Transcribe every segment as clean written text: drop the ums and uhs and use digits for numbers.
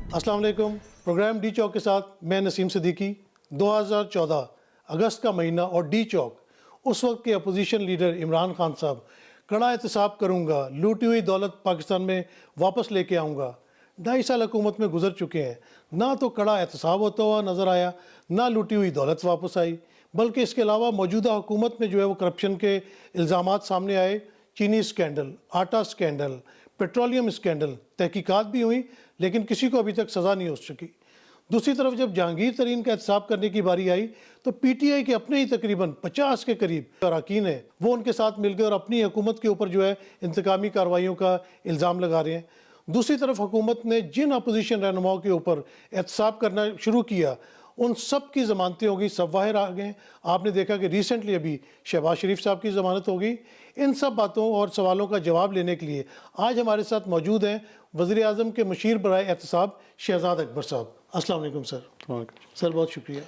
अस्सलाम वालेकुम। Programme D चौक के साथ मैं नसीम सिद्दीकी। 2014 अगस्त का महीना और डी चौक उस वक्त के अपोजिशन लीडर इमरान खान साहब कड़ा एहतसाब करूँगा, लूटी हुई दौलत पाकिस्तान में वापस लेके आऊँगा। 2.5 साल हुकूमत में गुजर चुके हैं, ना तो कड़ा एहतसाब होता हुआ नज़र आया, ना लूटी हुई दौलत वापस आई, बल्कि इसके अलावा मौजूदा हुकूमत में जो है वो करप्शन के इल्ज़ामात सामने आए। चीनी स्कैंडल, आटा स्कैंडल, पेट्रोलियम स्कैंडल, तहकीकात भी हुई लेकिन किसी को अभी तक सज़ा नहीं हो सकी। दूसरी तरफ जब जहांगीर तरीन का एहतसाब करने की बारी आई तो पीटीआई के अपने ही तकरीबन 50 के करीब अरकान हैं, वो उनके साथ मिल गए और अपनी हुकूमत के ऊपर जो है इंतकामी कार्रवाइयों का इल्ज़ाम लगा रहे हैं। दूसरी तरफ हुकूमत ने जिन अपोजिशन रहनुमाओं के ऊपर एहतसाब करना शुरू किया उन सब की ज़मानतें हो गई, सब बाहर आ गए। आपने देखा कि रिसेंटली अभी शहबाज शरीफ साहब की ज़मानत हो गई। इन सब बातों और सवालों का जवाब लेने के लिए आज हमारे साथ मौजूद हैं वज़ीर आज़म के मुशीर बराए एहतसाब शहजाद अकबर साहब। अस्सलाम वालेकुम सर। सर बहुत शुक्रिया।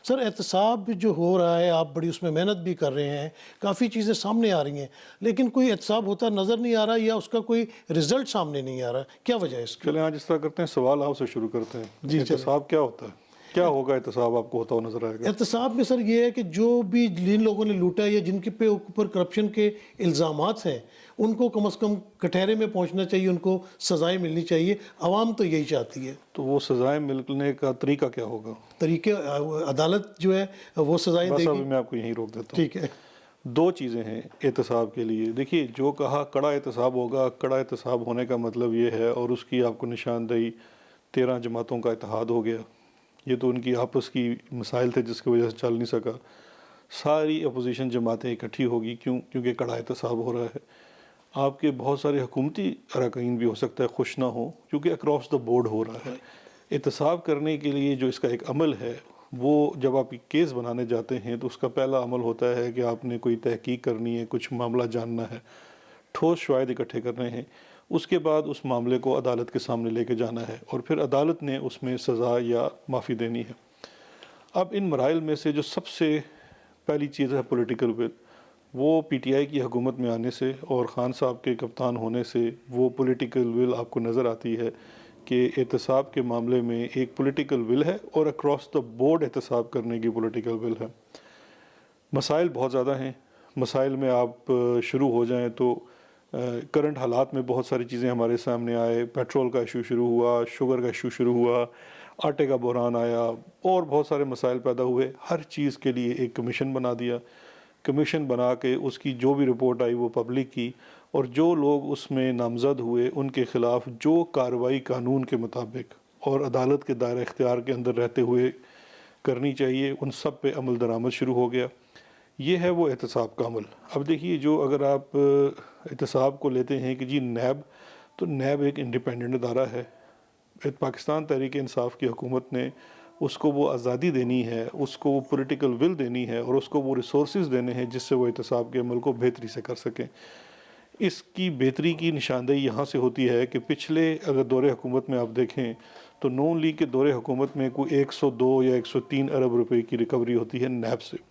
सर एहतसाब जो हो रहा है, आप बड़ी उसमें मेहनत भी कर रहे हैं, काफ़ी चीज़ें सामने आ रही हैं, लेकिन कोई एहतसाब होता नज़र नहीं आ रहा या उसका कोई रिज़ल्ट सामने नहीं आ रहा, क्या वजह है इसकी? चलें आज इस तरह करते हैं, सवाल आपसे शुरू करते हैं। जी, एहतसाब क्या होता है, क्या होगा एहतसाब आपको होता हुआ नजर आएगा? एहतसाब में सर ये है कि जो भी जिन लोगों ने लूटा है या जिनके पे ऊपर करप्शन के इल्ज़ामात हैं उनको कम से कम कटहरे में पहुंचना चाहिए, उनको सज़ाएं मिलनी चाहिए। आवाम तो यही चाहती है। तो वो सजाएं मिलने का तरीका क्या होगा? तरीके अदालत जो है वो सज़ाएं बस देगी। अभी मैं आपको यहीं रोक देता हूँ। ठीक है। दो चीज़ें हैं एहतसाब के लिए। देखिए, जो कहा कड़ा एहतसाब होगा, कड़ा एहतसाब होने का मतलब ये है, और उसकी आपको निशानदेही 13 जमातों का इत्तेहाद हो गया। ये तो उनकी आपस की मसाइल थे जिसकी वजह से चल नहीं सका। सारी अपोजिशन जमातें इकट्ठी होगी, क्योंकि कड़ा एहतसाब हो रहा है। आपके बहुत सारे हुकूमती अरकान भी हो सकता है खुश ना हो, क्योंकि अक्रॉस द बोर्ड हो रहा है। एहतसाब करने के लिए जो इसका एक अमल है, वो जब आप केस बनाने जाते हैं तो उसका पहला अमल होता है कि आपने कोई तहकीक करनी है, कुछ मामला जानना है, ठोस शवाहिद इकट्ठे करने हैं। उसके बाद उस मामले को अदालत के सामने लेके जाना है और फिर अदालत ने उसमें सज़ा या माफ़ी देनी है। अब इन मराइल में से जो सबसे पहली चीज़ है पॉलिटिकल विल, वो पीटीआई की हुकूमत में आने से और ख़ान साहब के कप्तान होने से वो पॉलिटिकल विल आपको नज़र आती है कि एहतसाब के मामले में एक पॉलिटिकल विल है और अक्रॉस द बोर्ड एहतसाब करने की पॉलिटिकल विल है। मसाइल बहुत ज़्यादा हैं। मसाइल में आप शुरू हो जाएं तो करंट हालात में बहुत सारी चीज़ें हमारे सामने आए। पेट्रोल का इशू शुरू हुआ, शुगर का इशू शुरू हुआ, आटे का बहरान आया और बहुत सारे मसाइल पैदा हुए। हर चीज़ के लिए एक कमीशन बना दिया। कमीशन बना के उसकी जो भी रिपोर्ट आई वो पब्लिक की, और जो लोग उसमें नामज़द हुए उनके ख़िलाफ़ जो कार्रवाई कानून के मुताबिक और अदालत के दायरा इख्तियार के अंदर रहते हुए करनी चाहिए, उन सब पे अमल दरामद शुरू हो गया। ये है वो एहतसाब का अमल। अब देखिए, जो अगर आप एहतसाब को लेते हैं कि जी नैब, तो नैब एक इंडिपेंडेंट अदारा है। पाकिस्तान तहरीक इंसाफ की हुकूमत ने उसको वो आज़ादी देनी है, उसको वो पॉलिटिकल विल देनी है और उसको वो रिसोर्सेज देने हैं जिससे वो एहतसाब के अमल को बेहतरी से कर सकें। इसकी बेहतरी की निशानदेही यहाँ से होती है कि पिछले अगर दौरे हुकूमत में आप देखें तो नून लीग के दौरे हुकूमत में कोई 102 या 103 अरब रुपए की रिकवरी होती है नैब से।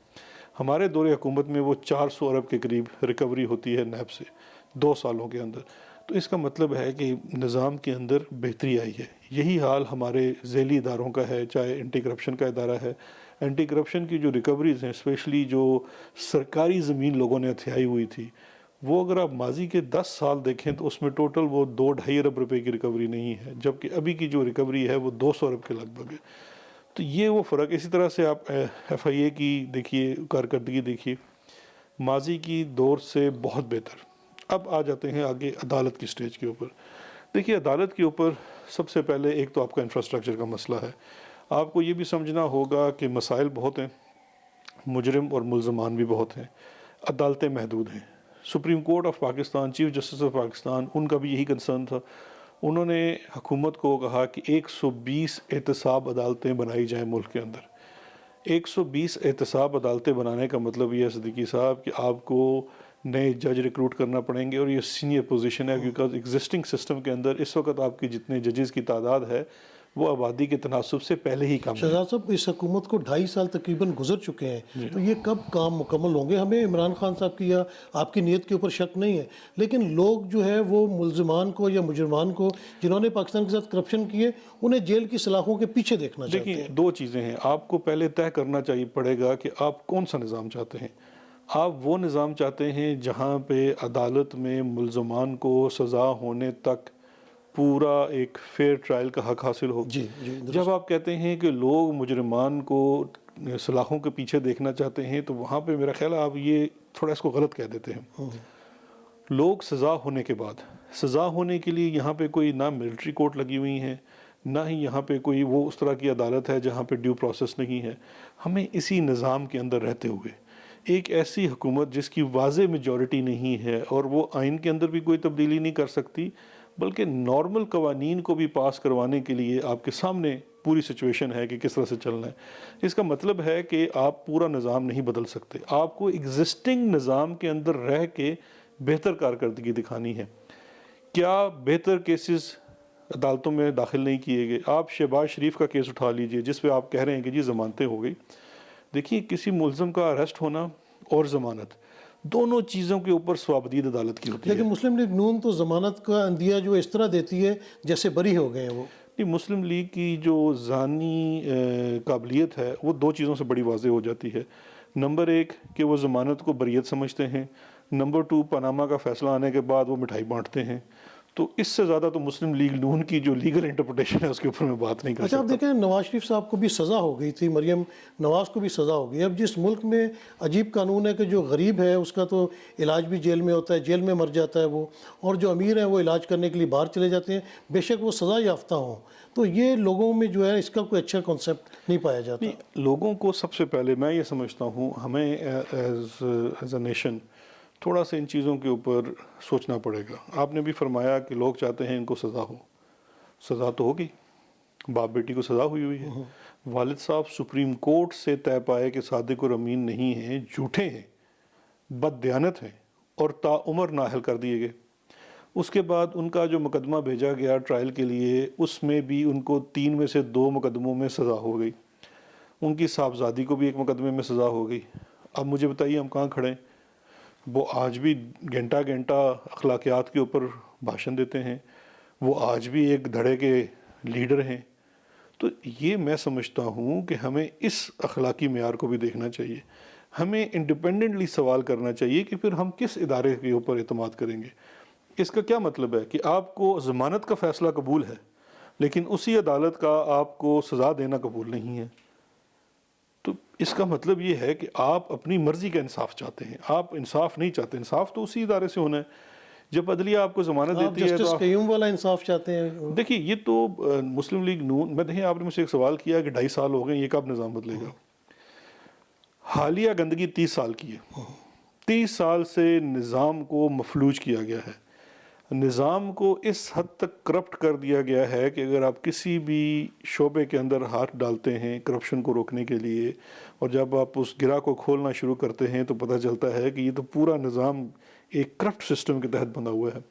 हमारे दौरे हुकूमत में वो 400 अरब के करीब रिकवरी होती है नैब से 2 सालों के अंदर। तो इसका मतलब है कि निज़ाम के अंदर बेहतरी आई है। यही हाल हमारे ज़ैली इदारों का है, चाहे एंटी करप्शन का इदारा है। एंटी करप्शन की जो रिकवरीज़ हैं, स्पेशली जो सरकारी ज़मीन लोगों ने हथियाई हुई थी, वो अगर आप माजी के 10 साल देखें तो उसमें टोटल वो 2-2.5 अरब रुपए की रिकवरी नहीं है, जबकि अभी की जो रिकवरी है वो 200 अरब के लगभग है। तो ये वो फ़र्क। इसी तरह से आप FIA की देखिए, कारकर्दगी देखिए, माजी की दौर से बहुत बेहतर। अब आ जाते हैं आगे अदालत की स्टेज के ऊपर। देखिए, अदालत के ऊपर सबसे पहले एक तो आपका इंफ्रास्ट्रक्चर का मसला है। आपको ये भी समझना होगा कि मसाइल बहुत हैं, मुजरिम और मुल्ज़मान भी बहुत हैं, अदालतें महदूद हैं। Supreme court of Pakistan, chief justice of Pakistan, उनका भी यही कंसर्न था। उन्होंने हुकूमत को कहा कि 120 एहतसाब अदालतें बनाई जाएँ मुल्क के अंदर। 120 एहतसाब अदालतें बनाने का मतलब ये है सिद्दीकी साहब कि आपको नए जज रिक्रूट करना पड़ेंगे, और ये सीनियर पोजीशन है, क्योंकि एग्जिस्टिंग सिस्टम के अंदर इस वक्त आपकी जितने जजेस की तादाद है वो आबादी के तनासुब से पहले ही कम है। शहजाद साहब, इस हुकूमत को 2.5 साल तकरीबन गुजर चुके हैं, तो ये कब काम मुकम्मल होंगे? हमें इमरान खान साहब की या आपकी नीयत के ऊपर शक नहीं है, लेकिन लोग जो है वो मुलजमान को या मुजरमान को जिन्होंने पाकिस्तान के साथ करप्शन किए, उन्हें जेल की सलाखों के पीछे देखना चाहते देखिए, हैं। दो चीज़ें हैं। आपको पहले तय करना चाहिए पड़ेगा कि आप कौन सा निज़ाम चाहते हैं। आप वो निज़ाम चाहते हैं जहाँ पे अदालत में मुलजमान को सज़ा होने तक पूरा एक फेयर ट्रायल का हक हासिल हो। जी जी, दुरुस्त। जब आप कहते हैं कि लोग मुजरमान को सलाखों के पीछे देखना चाहते हैं, तो वहाँ पे मेरा ख्याल है आप ये थोड़ा इसको गलत कह देते हैं। लोग सज़ा होने के बाद, सज़ा होने के लिए यहाँ पे कोई ना मिलिट्री कोर्ट लगी हुई है, ना ही यहाँ पे कोई वो उस तरह की अदालत है जहाँ पे ड्यू प्रोसेस नहीं है। हमें इसी निज़ाम के अंदर रहते हुए एक ऐसी हुकूमत जिसकी वाज़े मेजॉरिटी नहीं है और वो आइन के अंदर भी कोई तब्दीली नहीं कर सकती, बल्कि नॉर्मल कवानीन को भी पास करवाने के लिए आपके सामने पूरी सिचुएशन है कि किस तरह से चलना है। इसका मतलब है कि आप पूरा निज़ाम नहीं बदल सकते, आपको एग्जिस्टिंग निज़ाम के अंदर रह के बेहतर कारकर्दगी दिखानी है। क्या बेहतर केसेस अदालतों में दाखिल नहीं किए गए? आप शहबाज शरीफ का केस उठा लीजिए जिस पे आप कह रहे हैं कि जी ज़मानतें हो गई। देखिए, किसी मुलज़म का अरेस्ट होना और ज़मानत दोनों चीज़ों के ऊपर स्वाबदीद अदालत की होती है। लेकिन मुस्लिम लीग नून तो जमानत का अंदिया जो इस तरह देती है जैसे बरी हो गए हैं वो। नहीं, मुस्लिम लीग की जो ज़ानी काबिलियत है वो दो चीज़ों से बड़ी वाज़ेह हो जाती है। नंबर एक कि वो ज़मानत को बरियत समझते हैं। नंबर टू, पनामा का फ़ैसला आने के बाद वो मिठाई बांटते हैं। तो इससे ज़्यादा तो मुस्लिम लीग नून की जो लीगल इंटरप्रिटेशन है उसके ऊपर मैं बात नहीं कर अच्छा, आप सकता। देखें नवाज शरीफ साहब को भी सज़ा हो गई थी, मरियम नवाज को भी सज़ा हो गई। अब जिस मुल्क में अजीब कानून है कि जो गरीब है उसका तो इलाज भी जेल में होता है, जेल में मर जाता है वो, और जो अमीर है वो इलाज करने के लिए बाहर चले जाते हैं, बेशक वो सज़ा याफ्ता हों। तो ये लोगों में जो है इसका कोई अच्छा कॉन्सेप्ट नहीं पाया जाता। नहीं, लोगों को सबसे पहले मैं ये समझता हूँ हमें एज अ नेशन थोड़ा सा इन चीज़ों के ऊपर सोचना पड़ेगा। आपने भी फरमाया कि लोग चाहते हैं इनको सज़ा हो, सज़ा तो होगी। बाप बेटी को सज़ा हुई हुई है। वालिद साहब सुप्रीम कोर्ट से तय पाए कि सादिक और अमीन नहीं हैं, झूठे हैं, बददियानत हैं और ताउम्र नाअहल कर दिए गए। उसके बाद उनका जो मुकदमा भेजा गया ट्रायल के लिए, उसमें भी उनको 3 में से 2 मुकदमों में सज़ा हो गई। उनकी साहबजादी को भी एक मुकदमे में सज़ा हो गई। अब मुझे बताइए हम कहाँ खड़े हैं? वो आज भी घंटा घंटा अखलाकियात के ऊपर भाषण देते हैं, वो आज भी एक धड़े के लीडर हैं। तो ये मैं समझता हूँ कि हमें इस अखलाकी मेयार को भी देखना चाहिए। हमें इंडिपेंडेंटली सवाल करना चाहिए कि फिर हम किस इदारे के ऊपर एतमाद करेंगे। इसका क्या मतलब है कि आपको ज़मानत का फ़ैसला कबूल है लेकिन उसी अदालत का आपको सज़ा देना कबूल नहीं है। तो इसका मतलब ये है कि आप अपनी मर्ज़ी का इंसाफ चाहते हैं, आप इंसाफ नहीं चाहते। इंसाफ तो उसी इदारे से होना है। जब अदलिया आपको ज़मानत आप देती है जस्टिस तो कयूम वाला इंसाफ चाहते हैं? देखिए, ये तो मुस्लिम लीग नून, मैं देखिए आपने मुझसे एक सवाल किया कि 2.5 साल हो गए, ये कब निज़ाम बदलेगा? हालिया गंदगी 30 साल की है। 30 साल से निज़ाम को मफलूज किया गया है। निज़ाम को इस हद तक करप्ट कर दिया गया है कि अगर आप किसी भी शोबे के अंदर हाथ डालते हैं करप्शन को रोकने के लिए, और जब आप उस गिरा को खोलना शुरू करते हैं तो पता चलता है कि ये तो पूरा निज़ाम एक करप्ट सिस्टम के तहत बना हुआ है।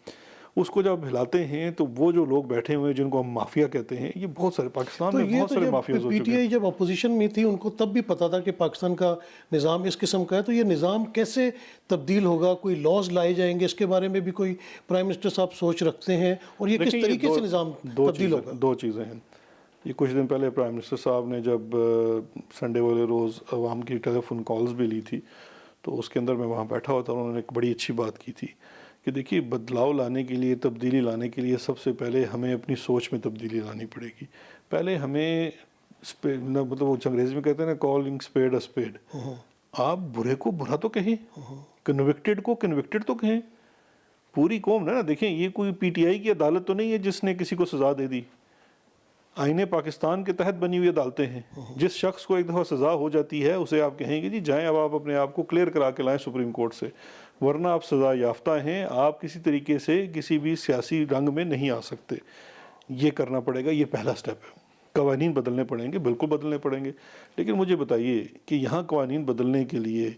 उसको जब हिलाते हैं तो वो जो लोग बैठे हुए हैं जिनको हम माफिया कहते हैं, ये बहुत सारे पाकिस्तान तो में ये बहुत तो सारे जब माफियाज हो चुके हैं। पीटीआई जब अपोजिशन में थी उनको तब भी पता था कि पाकिस्तान का निज़ाम इस किस्म का है, तो ये निज़ाम कैसे तब्दील होगा? कोई लॉज लाए जाएंगे, इसके बारे में भी कोई प्राइम मिनिस्टर साहब सोच रखते हैं? और ये किस देखिए, ये तरीके से निज़ाम तब्दील होगा? दो चीज़ें हैं। ये कुछ दिन पहले प्राइम मिनिस्टर साहब ने जब संडे वाले रोज़ अवाम की टेलीफोन कॉल्स भी ली थी, तो उसके अंदर मैं वहाँ बैठा हुआ था, उन्होंने एक बड़ी अच्छी बात की थी कि देखिए, बदलाव लाने के लिए, तब्दीली लाने के लिए सबसे पहले हमें अपनी सोच में तब्दीली लानी पड़ेगी। पहले हमें मतलब वो अंग्रेज़ी में कहते हैं ना, कॉलिंग स्पेड अ स्पेड। आप बुरे को बुरा तो कहें, कन्विक्टेड को कन्विक्टेड तो कहें। पूरी कौम ना देखें, ये कोई पीटीआई की अदालत तो नहीं है जिसने किसी को सज़ा दे दी। आईने पाकिस्तान के तहत बनी हुई अदालतें हैं। जिस शख्स को एक दफ़ा सज़ा हो जाती है उसे आप कहेंगे जी जाएं, अब आप अपने आप को क्लियर करा के लाएं सुप्रीम कोर्ट से, वरना आप सज़ा याफ्ता हैं, आप किसी तरीके से किसी भी सियासी रंग में नहीं आ सकते। ये करना पड़ेगा, ये पहला स्टेप है। कवानीन बदलने पड़ेंगे, बिल्कुल बदलने पड़ेंगे। लेकिन मुझे बताइए कि यहाँ कवानीन बदलने के लिए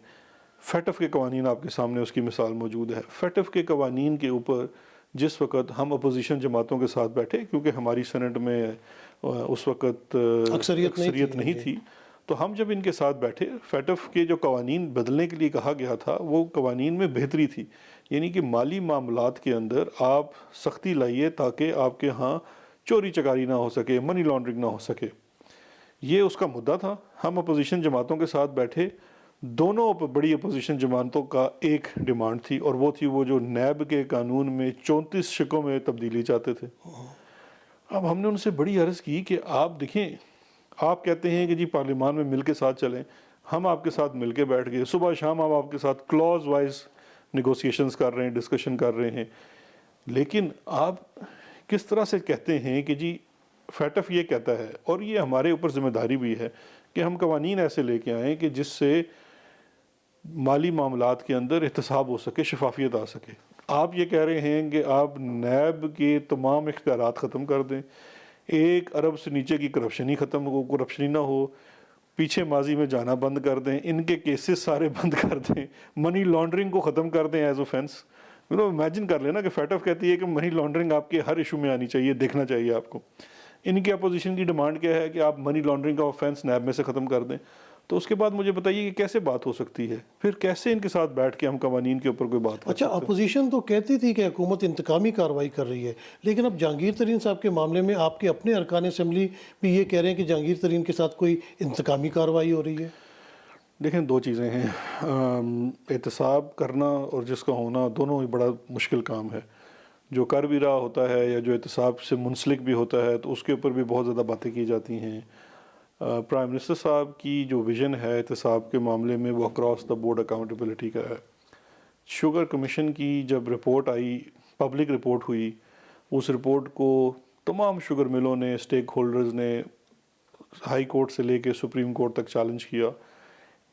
फेटफ के कवानीन आपके सामने उसकी मिसाल मौजूद है। फेटफ के कवानीन के ऊपर जिस वक्त हम अपोजिशन जमातों के साथ बैठे, क्योंकि हमारी सेनेट में उस वक़्त अक्सरियत नहीं थी। तो हम जब इनके साथ बैठे, फैटफ के जो कवानीन बदलने के लिए कहा गया था वो कवानीन में बेहतरी थी, यानी कि माली मामलात के अंदर आप सख्ती लाइए ताकि आपके यहाँ चोरी चकारी ना हो सके, मनी लॉन्ड्रिंग ना हो सके। ये उसका मुद्दा था। हम अपोजिशन जमातों के साथ बैठे, दोनों बड़ी अपोजिशन जमातों का एक डिमांड थी और वो थी वो जो नैब के कानून में 34 शिकों में तब्दीली चाहते थे। अब हमने उनसे बड़ी अर्ज़ की कि आप देखें, आप कहते हैं कि जी पार्लियामान में मिल के साथ चलें, हम आपके साथ मिल के बैठ गए, सुबह शाम हम आपके साथ क्लॉज वाइज निगोसिएशंस कर रहे हैं, डिस्कशन कर रहे हैं, लेकिन आप किस तरह से कहते हैं कि जी फैटफ ये कहता है, और ये हमारे ऊपर जिम्मेदारी भी है कि हम कवानीन ऐसे लेके आएँ कि जिससे माली मामलात के अंदर एहतसाब हो सके, शफाफियत आ सके। आप ये कह रहे हैं कि आप नैब के तमाम इख्तियारात ख़त्म कर दें, 1 अरब से नीचे की करप्शन ही ख़त्म हो, करप्शन ही ना हो, पीछे माजी में जाना बंद कर दें, इनके केसेस सारे बंद कर दें, मनी लॉन्ड्रिंग को ख़त्म कर दें एज ऑफेंस। इमेजिन कर लेना कि फैटफ कहती है कि मनी लॉन्ड्रिंग आपके हर इशू में आनी चाहिए, देखना चाहिए आपको। इनकी अपोजिशन की डिमांड क्या है कि आप मनी लॉन्ड्रिंग का ऑफेंस नैब में से ख़त्म कर दें। तो उसके बाद मुझे बताइए कि कैसे बात हो सकती है, फिर कैसे इनके साथ बैठ के हम कवानीन के ऊपर कोई बात कर अच्छा, सकते हैं? अपोजिशन तो कहती थी कि हुकूमत इंतकामी कार्रवाई कर रही है, लेकिन अब जहांगीर तरीन साहब के मामले में आपके अपने अरकान असम्बली भी ये कह रहे हैं कि जहांगीर तरीन के साथ कोई इंतकामी कार्रवाई हो रही है। देखें, 2 चीज़ें हैं, एहतसाब करना और जिसका होना दोनों ही बड़ा मुश्किल काम है। जो कर भी रहा होता है या जो एहतसाब से मुंसलिक भी होता है तो उसके ऊपर भी बहुत ज़्यादा बातें की जाती हैं। प्राइम मिनिस्टर साहब की जो विज़न है एहतसाब के मामले में वो अक्रॉस द बोर्ड अकाउंटेबिलिटी का है। शुगर कमीशन की जब रिपोर्ट आई, पब्लिक रिपोर्ट हुई, उस रिपोर्ट को तमाम शुगर मिलों ने, स्टेक होल्डर्स ने हाई कोर्ट से लेके सुप्रीम कोर्ट तक चैलेंज किया।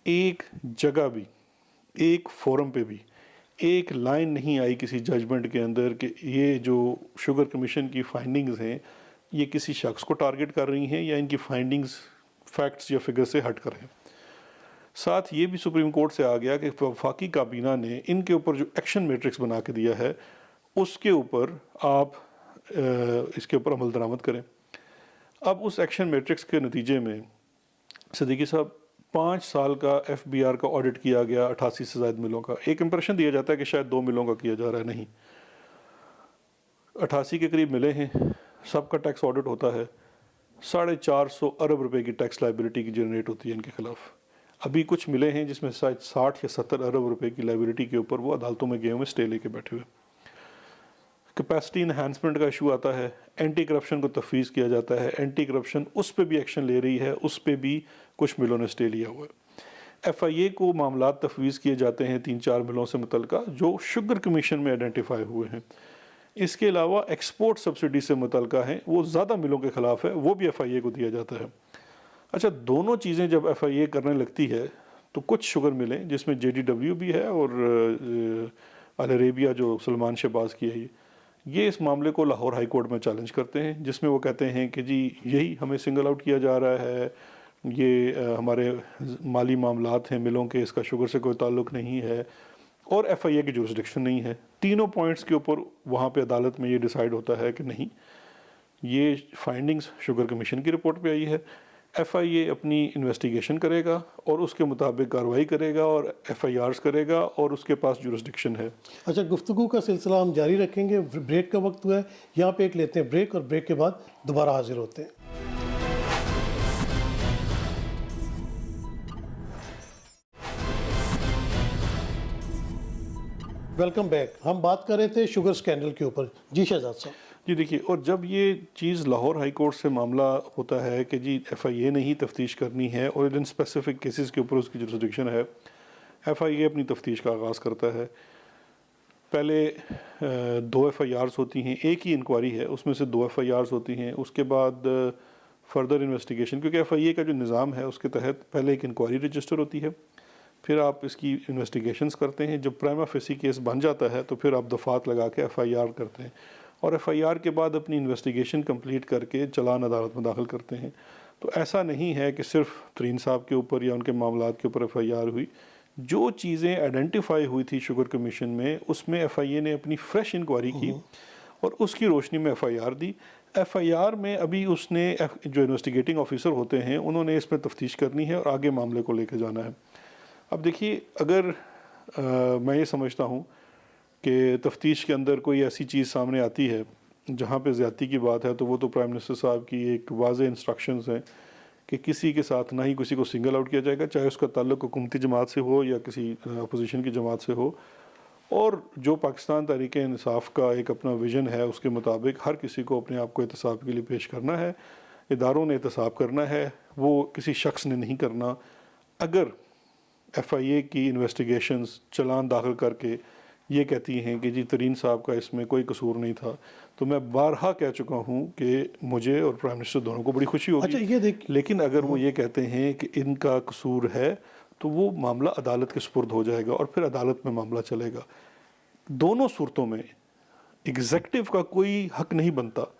एक जगह भी, एक फोरम पे भी एक लाइन नहीं आई किसी जजमेंट के अंदर कि ये जो शुगर कमीशन की फाइंडिंग्स हैं ये किसी शख्स को टारगेट कर रही हैं या इनकी फाइंडिंग्स फैक्ट्स या फिगर से हट कर हैं। साथ ये भी सुप्रीम कोर्ट से आ गया कि वफाकी काबीना ने इनके ऊपर जो एक्शन मैट्रिक्स बना के दिया है उसके ऊपर आप इसके ऊपर अमल दरामद करें। अब उस एक्शन मैट्रिक्स के नतीजे में सिद्दीकी साहब 5 साल का FBR का ऑडिट किया गया 88 से ज़ायद मिलों का। एक इंप्रेशन दिया जाता है कि शायद 2 मिलों का किया जा रहा है, नहीं, 88 के करीब मिले हैं, सबका टैक्स ऑडिट होता है, 450 अरब रुपए की टैक्स लाइबिलिटी की जनरेट होती है इनके खिलाफ। अभी कुछ मिले हैं जिसमें शायद 60 या 70 अरब रुपए की लाइबिलिटी के ऊपर वो अदालतों में गए हुए स्टे लेके बैठे हुए। कैपेसिटी इन्हांसमेंट का इशू आता है, एंटी करप्शन को तफवीज़ किया जाता है, एंटी करप्शन उस पर भी एक्शन ले रही है, उस पर भी कुछ मिलों ने स्टे लिया हुआ है। FIA को मामलात तफवीज़ किए जाते हैं 3-4 मिलों से मुतल्लिका जो शुगर कमीशन में आइडेंटिफाई हुए हैं। इसके अलावा एक्सपोर्ट सब्सिडी से मुतल्लिका हैं, वो ज़्यादा मिलों के ख़िलाफ़ है, वो भी FIA को दिया जाता है। अच्छा, दोनों चीज़ें जब FIA करने लगती है तो कुछ शुगर मिलें जिसमें JDW भी है और अल अरेबिया जो सलमान शहबाज की है, ये इस मामले को लाहौर हाई कोर्ट में चैलेंज करते हैं, जिसमें वो कहते हैं कि जी यही हमें सिंगल आउट किया जा रहा है, ये हमारे माली मामलात हैं मिलों के, इसका शुगर से कोई ताल्लुक़ नहीं है और FIA की जुरिस्डिक्शन नहीं है। तीनों पॉइंट्स के ऊपर वहाँ पे अदालत में ये डिसाइड होता है कि नहीं, ये फाइंडिंग्स शुगर कमीशन की रिपोर्ट पे आई है, FIA अपनी इन्वेस्टिगेशन करेगा और उसके मुताबिक कार्रवाई करेगा और FIRs करेगा और उसके पास जुरिस्डिक्शन है। अच्छा, गुफ्तगू का सिलसिला हम जारी रखेंगे। ब्रेक का वक्त हुआ है, यहाँ पे एक लेते हैं ब्रेक और ब्रेक के बाद दोबारा हाजिर होते हैं। Welcome back. हम बात कर रहे थे शुगर स्कैंडल के ऊपर। जी शहजाद साहब। जी देखिए, और जब ये चीज़ लाहौर हाई कोर्ट से मामला होता है कि जी FIA ने ही तफ्तीश करनी है और इन स्पेसिफिक केसेस के ऊपर उसकी जुरिस्डिक्शन है, FIA अपनी तफ्तीश का आगाज़ करता है। पहले 2 FIRs होती हैं, एक ही इंक्वायरी है उसमें से 2 FIRs होती हैं, उसके बाद फर्दर इन्वेस्टिगेशन, क्योंकि FIA का जो निज़ाम है उसके तहत पहले एक इंक्वायरी रजिस्टर होती है, फिर आप इसकी इन्वेस्टिगेशंस करते हैं, जब प्राइमा फेसी केस बन जाता है तो फिर आप दफ़ात लगा के FIR करते हैं और FIR के बाद अपनी इन्वेस्टिगेशन कंप्लीट करके चलान अदालत में दाखिल करते हैं। तो ऐसा नहीं है कि सिर्फ तरीन साहब के ऊपर या उनके मामलात के ऊपर FIR हुई, जो चीज़ें आइडेंटिफाई हुई थी शुगर कमीशन में उसमें FIA ने अपनी फ्रेश इंक्वायरी की और उसकी रोशनी में FIR दी। एफआईआर में अभी उसने जो इन्वेस्टिगेटिंग ऑफिसर होते हैं उन्होंने इस पर तफ्तीश करनी है और आगे मामले को लेकर जाना है। अब देखिए, अगर मैं ये समझता हूँ कि तफ्तीश के अंदर कोई ऐसी चीज़ सामने आती है जहाँ पे ज़्यादती की बात है, तो वो तो प्राइम मिनिस्टर साहब की एक वाज़ेह इंस्ट्रक्शंस हैं कि किसी के साथ ना ही किसी को सिंगल आउट किया जाएगा, चाहे उसका ताल्लुक हुकूमती जमात से हो या किसी अपोजिशन की जमात से हो। और जो पाकिस्तान तहरीक इंसाफ का एक अपना विज़न है उसके मुताबिक हर किसी को अपने आप को एहतसाब के लिए पेश करना है, इदारों ने एहतसाब करना है, वो किसी शख्स ने नहीं करना। अगर एफआईए की इन्वेस्टिगेशंस चलान दाखिल करके ये कहती हैं कि जी तरीन साहब का इसमें कोई कसूर नहीं था, तो मैं बारहा कह चुका हूँ कि मुझे और प्राइम मिनिस्टर दोनों को बड़ी खुशी होगी। अच्छा, ये देखिए, लेकिन अगर वो ये कहते हैं कि इनका कसूर है, तो वो मामला अदालत के सुपुर्द हो जाएगा और फिर अदालत में मामला चलेगा। दोनों सूरतों में एग्जेक्टिव का कोई हक नहीं बनता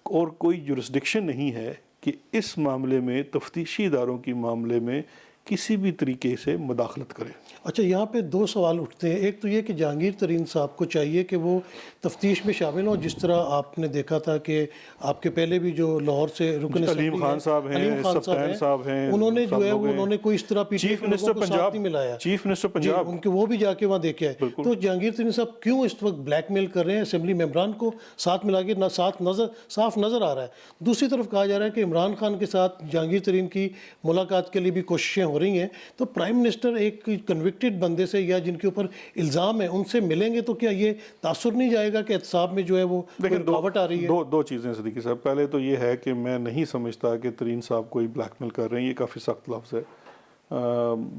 और कोई जुरिस्डिक्शन नहीं है कि इस मामले में, तफ्तीशी इदारों की मामले में किसी भी तरीके से मुदाखलत करे। अच्छा, यहाँ पे दो सवाल उठते हैं। एक तो ये कि जहांगीर तरीन साहब को चाहिए कि वो तफ्तीश में शामिल हों, जिस तरह आपने देखा था कि आपके पहले भी जो लाहौर से रुकन अलीम खान साहब हैं, सफ्तान साहब हैं, उन्होंने जो है वो उन्होंने कोई इस तरह चीफ मिनिस्टर पंजाब नहीं मिलाया, चीफ मिनिस्टर पंजाब उनके वो भी जाके वहाँ देखे आए। तो जहांगीर तरीन साहब क्यों इस वक्त ब्लैकमेल कर रहे हैं असेंबली मेंबरान को, साथ मिला के ना साथ साफ नज़र आ रहा है। दूसरी तरफ कहा जा रहा है कि इमरान खान के साथ जहांगीर तरीन की मुलाकात के लिए भी कोशिशें हो रही हैं। तो प्राइम मिनिस्टर एक कन्विक्टेड बंदे से या जिनके ऊपर इल्ज़ाम है उनसे मिलेंगे तो क्या ये तासुर नहीं जाएगा कि एहतसाब में जो है वो रुकावट आ रही है? दो चीज़ें सदीकी साहब। पहले तो ये है कि मैं नहीं समझता कि तरीन साहब कोई ब्लैकमेल कर रहे हैं, ये काफ़ी सख्त लफ्ज़ है।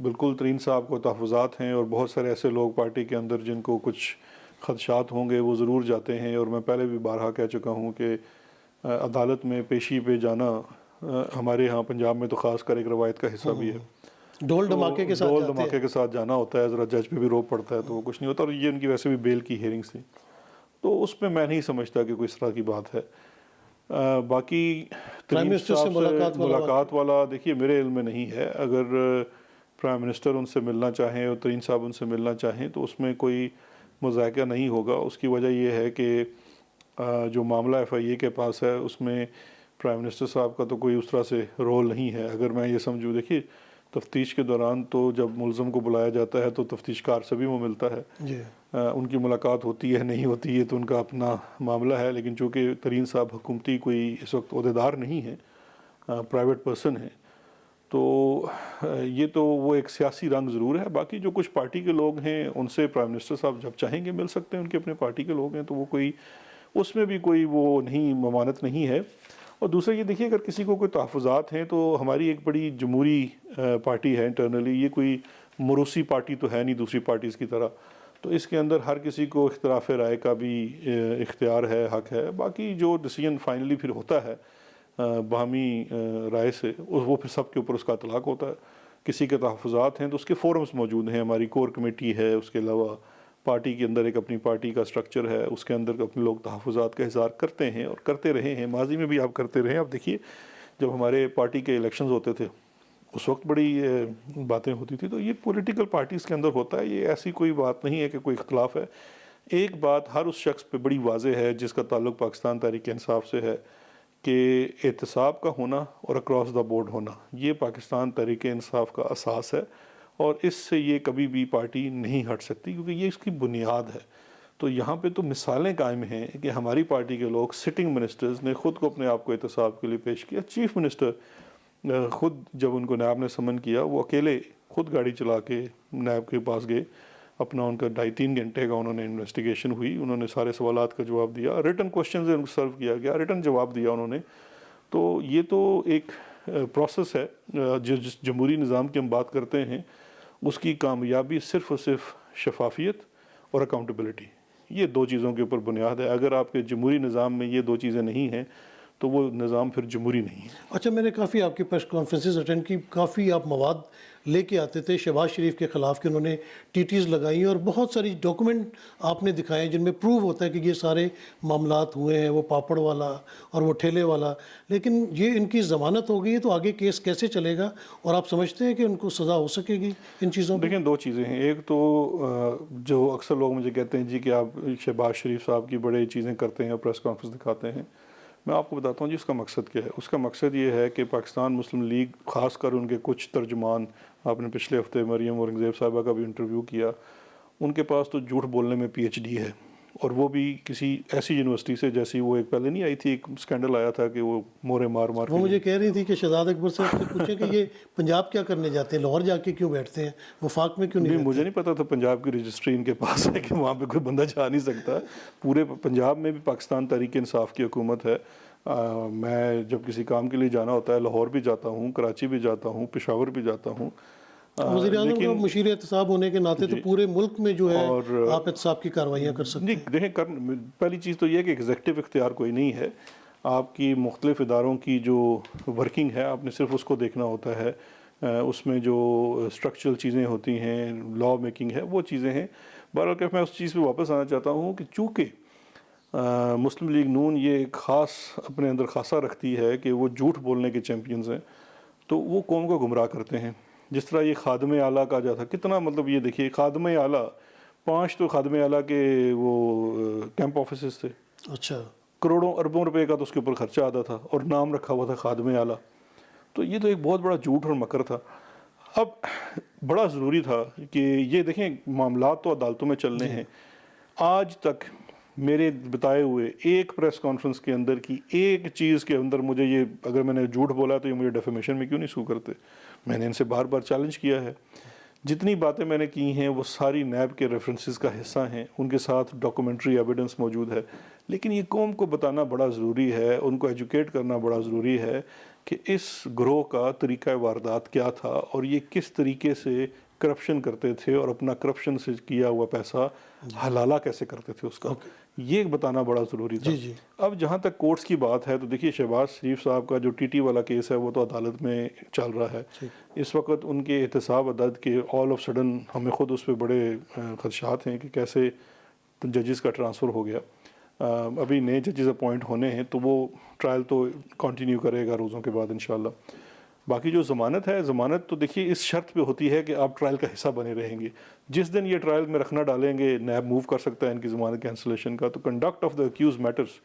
बिल्कुल तरीन साहब को तहफ़्फ़ुज़ात हैं और बहुत सारे ऐसे लोग पार्टी के अंदर जिनको कुछ खदशात होंगे वो ज़रूर जाते हैं। और मैं पहले भी बारहा कह चुका हूँ कि अदालत में पेशी पे जाना हमारे यहाँ पंजाब में तो ख़ास कर एक रवायत का हिस्सा भी है। ढोल धमाके के साथ जाना होता है, ज़रा जज पे भी रोक पड़ता है तो वो कुछ नहीं होता। और ये उनकी वैसे भी बेल की हियरिंग्स थी, तो उसमें मैं नहीं समझता कि कोई इस तरह की बात है। बाकी प्राइम मिनिस्टर से मुलाकात वाला देखिए मेरे इल्म में नहीं है। अगर प्राइम मिनिस्टर उनसे मिलना चाहें और तरीन साहब उनसे मिलना चाहें तो उसमें कोई मुज़ायका नहीं होगा। उसकी वजह यह है कि जो मामला एफआईए के पास है उसमें प्राइम मिनिस्टर साहब का तो कोई उस तरह से रोल नहीं है। अगर मैं ये समझूँ, देखिए तफ्तीश के दौरान तो जब मुलज़म को बुलाया जाता है तो तफ्तीशकार से भी वो मिलता है जी। उनकी मुलाकात होती है नहीं होती है तो उनका अपना मामला है। लेकिन चूँकि तरीन साहब हुकूमती कोई इस वक्त ओहदेदार नहीं है, प्राइवेट पर्सन है, तो ये तो वो एक सियासी रंग ज़रूर है। बाकी जो कुछ पार्टी के लोग हैं उनसे प्राइम मिनिस्टर साहब जब चाहेंगे मिल सकते हैं, उनके अपने पार्टी के लोग हैं, तो वो कोई उसमें भी कोई वो नहीं, ममानत नहीं है। और दूसरा ये देखिए, अगर किसी को कोई तहफ़्फ़ुज़ात हैं तो हमारी एक बड़ी जमहूरी पार्टी है इंटरनली, ये कोई मोरूसी पार्टी तो है नहीं दूसरी पार्टीज़ की तरह, तो इसके अंदर हर किसी को इख्तिलाफ़ राय का भी इख्तियार है, हक़ है। बाकी जो डिसीजन फाइनली फिर होता है बाहमी राय से, वो फिर सब के ऊपर उसका इतलाक़ होता है। किसी के तहफ़्फ़ुज़ात हैं तो उसके फ़ोरम्स मौजूद हैं, हमारी कोर कमेटी है, उसके अलावा पार्टी के अंदर एक अपनी पार्टी का स्ट्रक्चर है, उसके अंदर अपने लोग तहफ़्फ़ुज़ात का इज़हार करते हैं और करते रहे हैं, माजी में भी आप करते रहे हैं। आप देखिए जब हमारे पार्टी के इलेक्शंस होते थे उस वक्त बड़ी बातें होती थी, तो ये पॉलिटिकल पार्टीज़ के अंदर होता है, ये ऐसी कोई बात नहीं है कि कोई इख्तलाफ है। एक बात हर उस शख्स पे बड़ी वाज़ेह है जिसका ताल्लुक़ पाकिस्तान तहरीक इंसाफ से है कि एहतसाब का होना और अक्रॉस द बोर्ड होना, ये पाकिस्तान तहरीक इंसाफ का असास है और इससे ये कभी भी पार्टी नहीं हट सकती क्योंकि ये इसकी बुनियाद है। तो यहाँ पे तो मिसालें कायम हैं कि हमारी पार्टी के लोग, सिटिंग मिनिस्टर्स ने ख़ुद को अपने आप को एहतसाब के लिए पेश किया। चीफ मिनिस्टर ख़ुद जब उनको नायब ने समन किया, वो अकेले ख़ुद गाड़ी चला के नायब के पास गए, अपना उनका 2.5-3 घंटे का उन्होंने इन्वेस्टिगेशन हुई, उन्होंने सारे सवालात का जवाब दिया, रिटन क्वेश्चन से उनको सर्व किया गया, रिटन जवाब दिया उन्होंने। तो ये तो एक प्रोसेस है। जिस जमहूरी निज़ाम की हम बात करते हैं उसकी कामयाबी सिर्फ़ और सिर्फ शफाफियत और अकाउंटेबिलिटी, ये दो चीज़ों के ऊपर बुनियाद है। अगर आपके जमहूरी निज़ाम में ये दो चीज़ें नहीं हैं तो वो निज़ाम फिर जमहूरी नहीं है। अच्छा, मैंने काफ़ी आपकी प्रेस कॉन्फ्रेंसेस अटेंड की, काफ़ी आप मवाद लेके आते थे शहबाज शरीफ के ख़िलाफ़ कि उन्होंने टीटीज़ लगाई और बहुत सारी डॉक्यूमेंट आपने दिखाए जिनमें प्रूव होता है कि ये सारे मामलात हुए हैं, वो पापड़ वाला और वो ठेले वाला। लेकिन ये इनकी ज़मानत हो गई है तो आगे केस कैसे चलेगा और आप समझते हैं कि उनको सज़ा हो सकेगी इन चीज़ों? देखिए दो चीज़ें हैं। एक तो जो अक्सर लोग मुझे कहते हैं जी कि आप शहबाज शरीफ साहब की बड़े चीज़ें करते हैं और प्रेस कॉन्फ्रेंस दिखाते हैं, मैं आपको बताता हूँ जी उसका मकसद क्या है। उसका मकसद ये है कि पाकिस्तान मुस्लिम लीग, ख़ासकर उनके कुछ तर्जुमान, आपने पिछले हफ्ते मरियम औरंगज़ेब साहिबा का भी इंटरव्यू किया, उनके पास तो झूठ बोलने में PhD है, और वो भी किसी ऐसी यूनिवर्सिटी से जैसी वो एक पहले नहीं आई थी, एक स्कैंडल आया था कि वो मोरे मार मार वो के मुझे कह रही थी कि शहजाद अकबर से आपसे पूछें कि ये पंजाब क्या करने जाते हैं, लाहौर जाके क्यों बैठते हैं, वफाक में क्यों नहीं नहीं, रहते? मुझे नहीं पता था पंजाब की रजिस्ट्री इनके पास है कि वहाँ पे कोई बंदा जा नहीं सकता। पूरे पंजाब में भी पाकिस्तान तहरीक इंसाफ की हुकूमत है। मैं जब किसी काम के लिए जाना होता है, लाहौर भी जाता हूँ, कराची भी जाता हूँ, पेशावर भी जाता हूँ। वज़ीर आज़म का लेकिन मुशीर एहतसाब होने के नाते तो जी, पूरे मुल्क में जो है और आप एहतसाब की कार्रवाइयाँ कर सकते नहीं हैं। देखें, पहली चीज़ तो ये है कि एग्जेक्टिव इख्तियार कोई नहीं है। आपकी मुख्तलिफ इदारों की जो वर्किंग है, आपने सिर्फ उसको देखना होता है। उसमें जो स्ट्रक्चरल चीज़ें होती हैं, लॉ मेकिंग है, वो चीज़ें हैं। बहरहाल कि मैं उस चीज़ पे वापस आना चाहता हूँ कि चूँकि मुस्लिम लीग नून ये एक ख़ास अपने अंदर खासा रखती है कि वो झूठ बोलने के चैम्पियंस हैं, तो वो कौम को गुमराह करते हैं। जिस तरह ये खादम आला का जो था, कितना मतलब ये देखिए, खादम आला 5 तो खादम आला के वो कैंप ऑफिसेस थे, अच्छा, करोड़ों अरबों रुपए का तो उसके ऊपर खर्चा आता था, और नाम रखा हुआ था खादम आला। तो ये तो एक बहुत बड़ा झूठ और मकर था। अब बड़ा ज़रूरी था कि ये देखें, मामलात तो अदालतों में चलने हैं। आज तक मेरे बताए हुए एक प्रेस कॉन्फ्रेंस के अंदर की एक चीज़ के अंदर मुझे ये, अगर मैंने झूठ बोला तो ये मुझे डेफेमेशन में क्यों नहीं सू करते। मैंने इनसे बार बार चैलेंज किया है। जितनी बातें मैंने की हैं वो सारी नैब के रेफरेंसेस का हिस्सा हैं, उनके साथ डॉक्यूमेंट्री एविडेंस मौजूद है। लेकिन ये कौम को बताना बड़ा ज़रूरी है, उनको एजुकेट करना बड़ा ज़रूरी है कि इस ग्रोह का तरीक़ा वारदात क्या था और ये किस तरीके से करप्शन करते थे और अपना करप्शन से किया हुआ पैसा हलाला कैसे करते थे उसका, ये बताना बड़ा ज़रूरी था। जी। अब जहाँ तक कोर्ट्स की बात है, तो देखिए शहबाज शरीफ साहब का जो TT वाला केस है वो तो अदालत में चल रहा है। इस वक्त उनके एहतसाब अदद के ऑल ऑफ सडन हमें ख़ुद उस पर बड़े खदशात हैं कि कैसे जजेस का ट्रांसफ़र हो गया। अभी नए जजेस अपॉइंट होने हैं, तो वो ट्रायल तो कंटिन्यू करेगा रोज़ों के बाद इंशाल्लाह। बाकी जो ज़मानत है, ज़मानत तो देखिए इस शर्त पे होती है कि आप ट्रायल का हिस्सा बने रहेंगे। जिस दिन ये ट्रायल में रखना डालेंगे, नैब मूव कर सकता है इनकी ज़मानत कैंसलेशन का। तो conduct of the accused matters,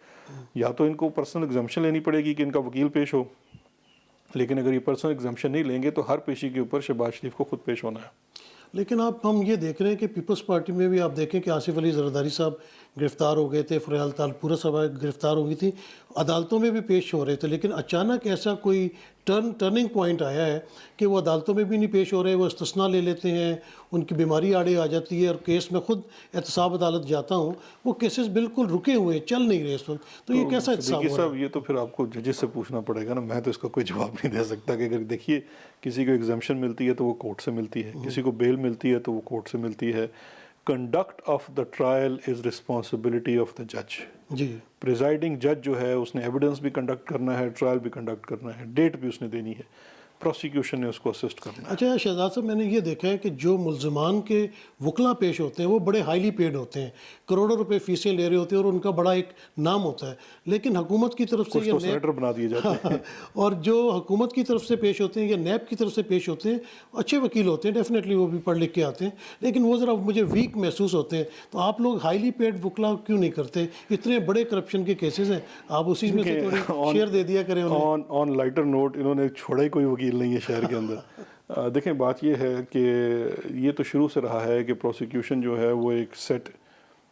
या तो इनको पर्सनल एग्जाम्पशन लेनी पड़ेगी कि इनका वकील पेश हो, लेकिन अगर ये पर्सनल एग्जाम्पशन नहीं लेंगे तो हर पेशी के ऊपर शहबाज शरीफ को खुद पेश होना है। लेकिन हम ये देख रहे हैं कि पीपल्स पार्टी में भी आप देखें कि आसिफ अली जरदारी साहब गिरफ्तार हो गए थे, फ़रियाल तालपुरा साहब गिरफ्तार हो गई थी, अदालतों में भी पेश हो रहे थे, लेकिन अचानक ऐसा कोई टर्निंग पॉइंट आया है कि वो अदालतों में भी नहीं पेश हो रहे, वो इस्तिस्ना ले लेते हैं, उनकी बीमारी आड़े आ जाती है। और केस में खुद एहतसाब अदालत जाता हूँ, वो केसेस बिल्कुल रुके हुए, चल नहीं रहे इस वक्त। तो ये कैसा एहतसाब हो रहा है? ये तो फिर आपको जजेस से पूछना पड़ेगा ना, मैं तो इसका कोई जवाब नहीं दे सकता। कि अगर देखिए किसी को एग्जाम्पशन मिलती है तो वो कोर्ट से मिलती है, किसी को बेल मिलती है तो वो कोर्ट से मिलती है। Conduct of the trial is responsibility of the जज। जी, प्रिजाइडिंग जज जो है उसने एविडेंस भी कंडक्ट करना है, ट्रायल भी कंडक्ट करना है, डेट भी उसने देनी है, प्रोसिक्यूशन ने उसको असिस्ट करना है। अच्छा शहजाद साहब, मैंने ये देखा है कि जो मुल्ज़िमान के वकला पेश होते हैं वो बड़े हाईली पेड होते हैं, करोड़ों रुपए फीसें ले रहे होते हैं और उनका बड़ा एक नाम होता है। लेकिन हुकूमत की तरफ से कुछ तो सेनेटर बना दिए जाते हैं। और जो हुकूमत की तरफ से पेश होते हैं या नैब की तरफ से पेश होते हैं, अच्छे वकील होते हैं, डेफिनेटली वो भी पढ़ लिख के आते हैं, लेकिन वो ज़रा मुझे वीक महसूस होते हैं। तो आप लोग हाईली पेड वकला क्यों नहीं करते? इतने बड़े करप्शन के केसेस हैं, आप उसी में से थोड़ी शेयर दे दिया करें उन्हें। ऑन लाइटर नोट, इन्होंने छोड़ा ही कोई वकील नहीं है शहर के अंदर। देखें बात यह है कि ये तो शुरू से रहा है कि प्रोसिक्यूशन जो है वो एक सेट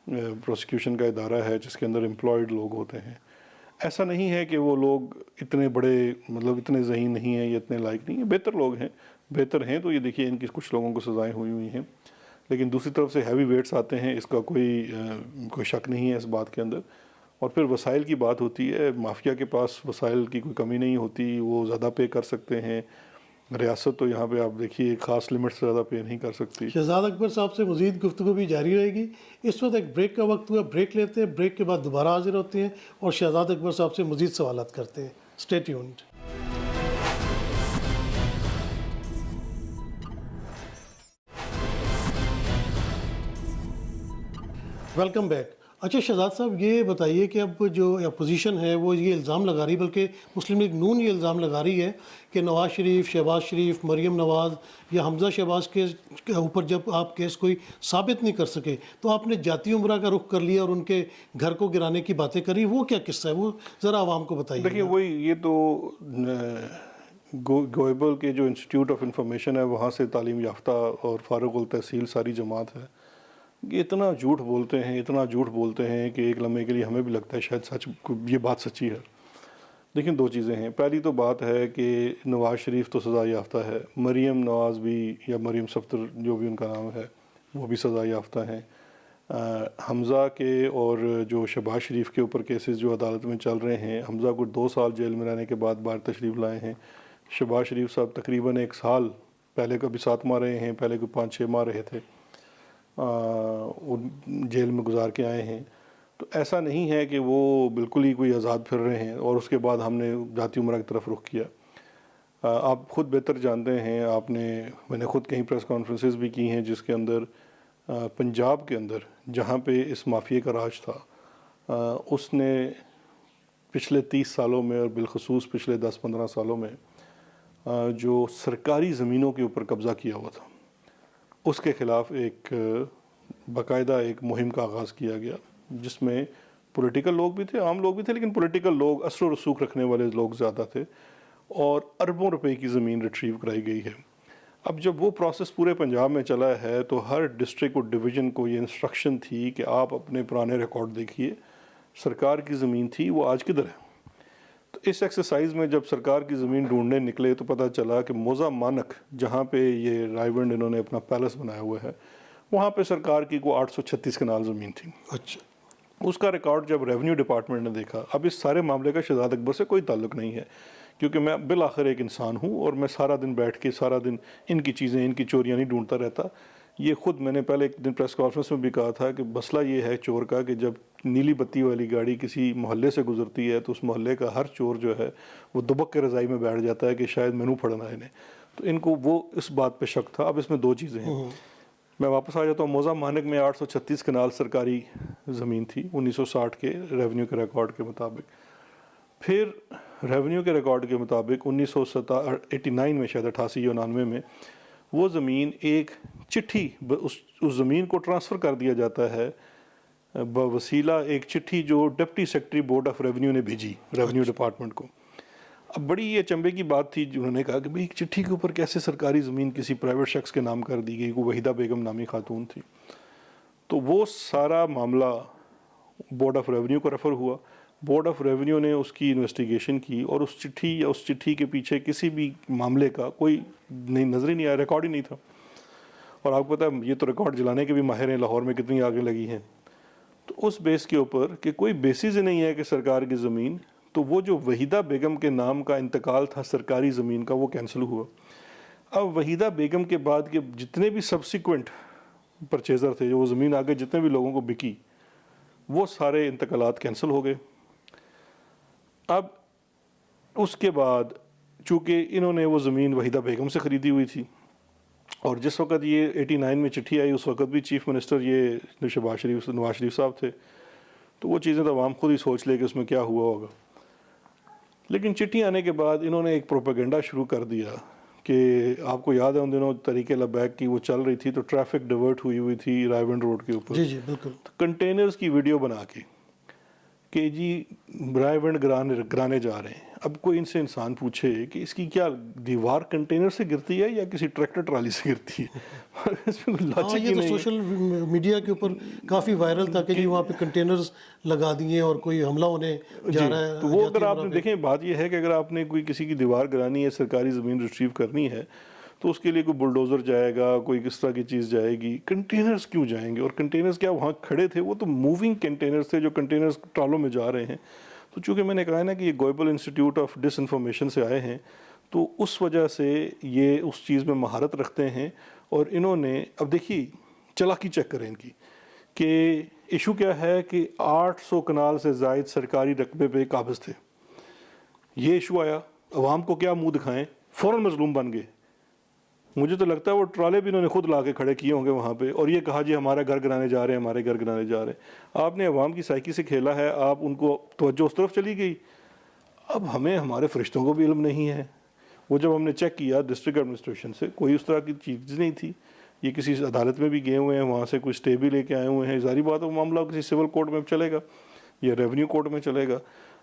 प्रोसिक्यूशन का इदारा है जिसके अंदर एम्प्लॉयड लोग होते हैं। ऐसा नहीं है कि वो लोग इतने बड़े, मतलब इतने ज़हीन नहीं हैं या इतने लायक नहीं हैं, बेहतर लोग हैं, बेहतर हैं। तो ये देखिए इनकी कुछ लोगों को सज़ाएं हुई हैं, लेकिन दूसरी तरफ से हैवी वेट्स आते हैं, इसका कोई शक नहीं है इस बात के अंदर। और फिर वसाइल की बात होती है, माफिया के पास वसाइल की कोई कमी नहीं होती, वो ज़्यादा पे कर सकते हैं। रियासत तो यहाँ पे आप देखिए ख़ास लिमिट से ज़्यादा पे नहीं कर सकती। शहजाद अकबर साहब से मज़ीद गुफ्तगू भी जारी रहेगी। इस वक्त एक ब्रेक का वक्त हुआ, ब्रेक लेते हैं, ब्रेक के बाद दोबारा हाजिर होते हैं और शहजाद अकबर साहब से मज़ीद सवालात करते हैं। Stay tuned. Welcome back. अच्छा शहजाद साहब, ये बताइए कि अब जो अपोजिशन है वो ये इल्ज़ाम लगा रही, बल्कि मुस्लिम लीग नून ये इल्ज़ाम लगा रही है कि नवाज़ शरीफ, शहबाज शरीफ, मरीम नवाज़ या हमज़ा शहबाज के ऊपर जब आप केस कोई साबित नहीं कर सके तो आपने जाती उम्रा का रुख कर लिया और उनके घर को गिराने की बातें करी। वो क्या किस्सा है, वो ज़रा आवाम को देखिए बताइए। वही, ये तो गोएबल के जो इंस्टीट्यूट ऑफ इंफॉर्मेशन है वहाँ से तालीम याफ्ता और फारुकुल तहसील सारी जमात है, ये इतना झूठ बोलते हैं, इतना झूठ बोलते हैं कि एक लम्हे के लिए हमें भी लगता है शायद सच, ये बात सच्ची है। लेकिन दो चीज़ें हैं। पहली तो बात है कि नवाज़ शरीफ तो सज़ा याफ्ता है, मरीम नवाज़ भी या मरीम सफ्तर जो भी उनका नाम है वो भी सज़ा याफ्ता हैं। हमज़ा के और जो शहबाज शरीफ के ऊपर केसेस जो अदालत में चल रहे हैं, हमज़ा को 2 साल जेल में रहने के बाद बाहर तशरीफ़ लाए हैं। शहबाज शरीफ साहब तकरीबन 1 साल पहले कभी 7 माह रहे हैं, पहले कोई 5-6 माह रहे थे, वो जेल में गुजार के आए हैं। तो ऐसा नहीं है कि वो बिल्कुल ही कोई आज़ाद फिर रहे हैं और उसके बाद हमने जाती उम्र की तरफ रुख किया। आप ख़ुद बेहतर जानते हैं, मैंने ख़ुद कहीं प्रेस कॉन्फ्रेंसेस भी की हैं जिसके अंदर पंजाब के अंदर जहाँ पे इस माफिया का राज था, उसने पिछले 30 सालों में और बिलखसूस पिछले 10-15 सालों में जो सरकारी ज़मीनों के ऊपर कब्ज़ा किया हुआ था उसके ख़िलाफ़ बाकायदा एक मुहिम का आगाज़ किया गया, जिसमें पॉलिटिकल लोग भी थे, आम लोग भी थे, लेकिन पॉलिटिकल लोग, असर और रसूख रखने वाले लोग ज़्यादा थे, और अरबों रुपए की ज़मीन रिट्रीव कराई गई है। अब जब वो प्रोसेस पूरे पंजाब में चला है तो हर डिस्ट्रिक्ट और डिवीज़न को ये इंस्ट्रक्शन थी कि आप अपने पुराने रिकॉर्ड देखिए, सरकार की ज़मीन थी वो आज किधर है। तो इस एक्सरसाइज में जब सरकार की ज़मीन ढूंढने निकले तो पता चला कि मोज़ा मानक, जहाँ पे ये रायबंड इन्होंने अपना पैलेस बनाया हुआ है, वहाँ पे सरकार की को 836 कनाल ज़मीन थी। अच्छा, उसका रिकॉर्ड जब रेवेन्यू डिपार्टमेंट ने देखा, अब इस सारे मामले का शहजाद अकबर से कोई ताल्लुक़ नहीं है, क्योंकि मैं बिल आखिर एक इंसान हूँ और मैं सारा दिन बैठ के सारा दिन इनकी चीज़ें, इनकी चोरियाँ नहीं ढूंढता रहता। ये ख़ुद मैंने पहले एक दिन प्रेस कॉन्फ्रेंस में भी कहा था कि मसला ये है चोर का कि जब नीली बत्ती वाली गाड़ी किसी मोहल्ले से गुजरती है तो उस मोहल्ले का हर चोर जो है वो दुबक के रज़ाई में बैठ जाता है कि शायद मैनू फड़ना है इन्हें। तो इनको वो इस बात पे शक था। अब इसमें दो चीज़ें हैं, मैं वापस आ जाता हूँ। मोज़ा मानक में 836 कनाल सरकारी ज़मीन थी 1960 के रेवेन्यू के रिकॉर्ड के मुताबिक। फिर रेवेन्यू के रिकॉर्ड के मुताबिक 1989 में, शायद 88 या 99 में, वो ज़मीन एक चिट्ठी, उस ज़मीन को ट्रांसफ़र कर दिया जाता है बवसीला एक चिट्ठी जो deputy secretary board of revenue ने भेजी रेवेन्यू डिपार्टमेंट को। अब बड़ी ये अचंभे की बात थी, जिन्होंने कहा कि भाई एक चिट्ठी के ऊपर कैसे सरकारी ज़मीन किसी प्राइवेट शख्स के नाम कर दी गई। वो वहीदा बेगम नामी खातून थी। तो वो सारा मामला बोर्ड ऑफ रेवेन्यू को रेफ़र हुआ। बोर्ड ऑफ रेवेन्यू ने उसकी इन्वेस्टिगेशन की और उस चिट्ठी के पीछे किसी भी मामले का कोई नज़र ही नहीं आया, रिकॉर्ड ही नहीं था। और आपको पता है ये तो रिकॉर्ड जलाने के भी माहिर हैं, लाहौर में कितनी आगे लगी हैं। तो उस बेस के ऊपर कि कोई बेसिस ही नहीं है कि सरकार की ज़मीन, तो वो जो वहीदा बेगम के नाम का इंतकाल था सरकारी ज़मीन का, वो कैंसिल हुआ। अब वहीदा बेगम के बाद के जितने भी सब्सिक्वेंट परचेज़र थे, जो वो ज़मीन आगे जितने भी लोगों को बिकी, वो सारे इंतकालात कैंसिल हो गए। अब उसके बाद चूँकि इन्होंने वो ज़मीन वहीदा बेगम से ख़रीदी हुई थी, और जिस वक्त ये 89 में चिट्ठी आई उस वक्त भी चीफ़ मिनिस्टर ये नवाज़ शरीफ साहब थे। तो वो चीज़ें तो आवाम खुद ही सोच ले कि उसमें क्या हुआ होगा। लेकिन चिट्ठी आने के बाद इन्होंने एक प्रोपेगेंडा शुरू कर दिया कि आपको याद है उन दिनों तरीके लबैक की वो चल रही थी, तो ट्रैफिक डिवर्ट हुई थी रायबंड रोड के ऊपर। जी जी बिल्कुल। तो कंटेनर्स की वीडियो बना के कि जी रायबंड गिराने जा रहे हैं। अब कोई इनसे इंसान पूछे कि इसकी क्या दीवार कंटेनर से गिरती है या किसी ट्रैक्टर ट्राली से गिरती है। इसमें कोई लॉजिक ही ये तो नहीं है। सोशल मीडिया के ऊपर काफ़ी वायरल था कि जी वहाँ पे कंटेनर्स लगा दिए और कोई हमला होने जा रहा है। तो वो अगर आपने देखें, बात ये है कि अगर आपने कोई किसी की दीवार गिरानी है, सरकारी ज़मीन रिट्रीव करनी है, तो उसके लिए कोई बुलडोज़र जाएगा, कोई किस तरह की चीज़ जाएगी। कंटेनर्स क्यों जाएंगे? और कंटेनर्स क्या वहाँ खड़े थे? वो तो मूविंग कंटेनर्स थे जो कंटेनर्स ट्रालों में जा रहे हैं। तो चूँकि मैंने कहा है ना कि ये गोएबल इंस्टीट्यूट ऑफ डिसइंफॉर्मेशन से आए हैं, तो उस वजह से ये उस चीज़ में महारत रखते हैं। और इन्होंने, अब देखिए चालाकी चेक करें इनकी, कि इशू क्या है कि 800 कनाल से ज़ायद सरकारी रकबे पे काबिज़ थे। ये इशू आया, अवाम को क्या मुँह दिखाएं, फ़ौरन मजलूम बन गए। मुझे तो लगता है वो ट्राले भी इन्होंने खुद ला के खड़े किए होंगे वहाँ पे, और ये कहा जी हमारा घर गिराने जा रहे हैं, हमारे घर गिराने जा रहे हैं। आपने अवाम की साइकी से खेला है, आप उनको तवज्जो उस तरफ चली गई। अब हमें हमारे फरिश्तों को भी इल्म नहीं है। वो जब हमने चेक किया डिस्ट्रिक्ट एडमिनिस्ट्रेशन से, कोई उस तरह की चीज़ नहीं थी। ये किसी अदालत में भी गए हुए हैं, वहाँ से कोई स्टे भी लेके आए हुए हैं। जारी बात है वो मामला किसी सिविल कोर्ट में चलेगा या रेवेन्यू कोर्ट में चलेगा।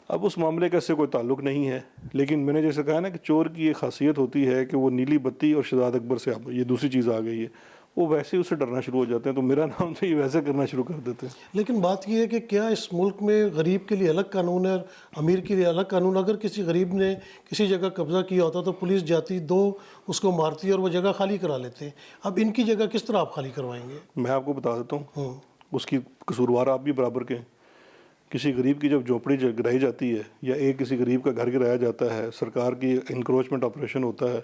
अब उस मामले का इससे कोई ताल्लुक़ नहीं है। लेकिन मैंने जैसे कहा ना कि चोर की एक खासियत होती है कि वो नीली बत्ती और शहजाद अकबर से अब ये दूसरी चीज़ आ गई है, वो वैसे ही उससे डरना शुरू हो जाते हैं। तो मेरा नाम तो ये वैसे करना शुरू कर देते हैं। लेकिन बात यह है कि क्या इस मुल्क में गरीब के लिए अलग कानून है और अमीर के लिए अलग कानून? अगर किसी गरीब ने किसी जगह कब्जा किया होता तो पुलिस जाती, दो उसको मारती और वो जगह खाली करा लेते। अब इनकी जगह किस तरह आप खाली करवाएंगे? मैं आपको बता देता हूँ, उसकी कसूरवार आप भी बराबर के। किसी गरीब की जब झोपड़ी गिराई जाती है या एक किसी गरीब का घर गिराया जाता है, सरकार की इंक्रोचमेंट ऑपरेशन होता है,